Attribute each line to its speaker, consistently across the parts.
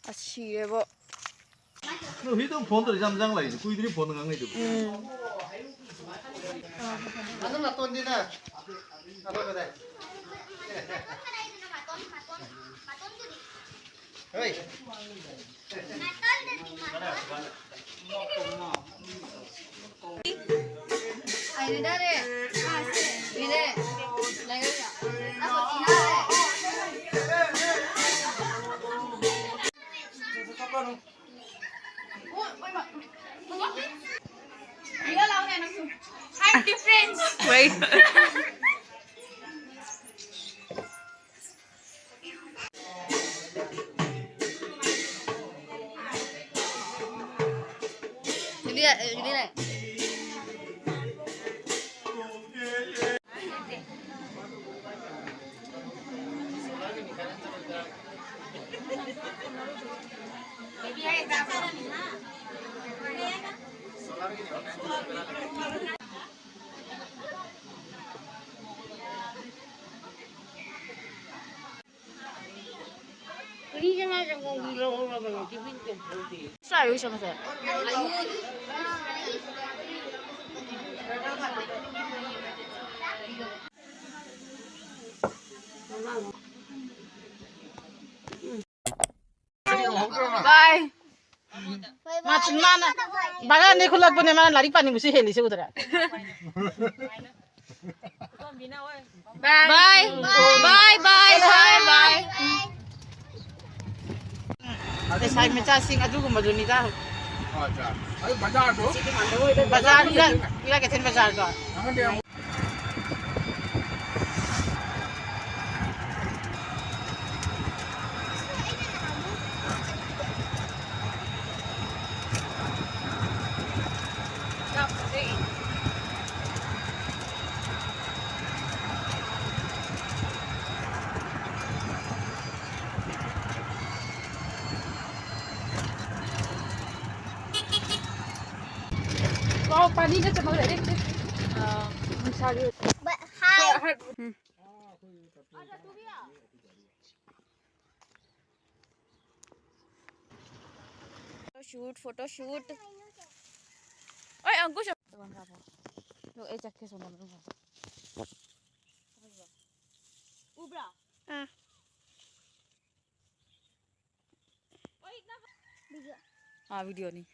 Speaker 1: 아시레버.
Speaker 2: 너 회도 본들 잠장 라이 꾸이들이 보는 거 아니지? 안는 나 던지나. 나도 그래. 어이.
Speaker 1: 아이 이래래. 이래. 내가 아빠 지나래. Hi difference. Wait. Jadi lah. 쌀 여기 잡으세요. Bye. Macam mana? Bagan ni kulak punya mana lari pani mesti heli seudara. Bye. Bye. Bye. Bye. Bye. Bye. Ada saya macam sing adu kumadu ni dah.
Speaker 3: अच्छा अरे बाजार तो
Speaker 1: Bazar ila ketin bazar tu. Oh, pani ka cuma ada dek. Misalnya. Hi. Photo shoot. Oi, angkuh siapa? Lo ecak ke sana dulu. Ubra. Oi, kenapa? Video. Video ni.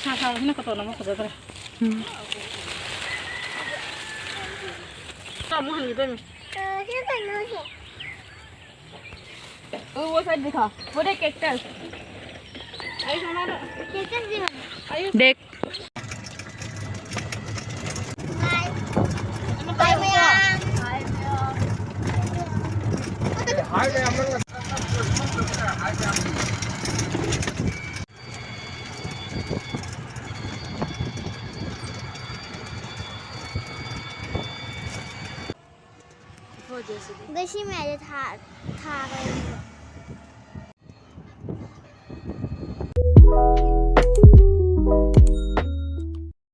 Speaker 1: Sa sini kau tahu nama kau berapa? Kamu hari itu ni?
Speaker 4: Siapa yang nak?
Speaker 1: वो side दिखा वो देख cactus आई सुना ना
Speaker 4: Cactus di mana?
Speaker 1: देख
Speaker 4: Hai Meyang.
Speaker 3: हाय मैं हम लोग
Speaker 4: Besi meja thar, thar.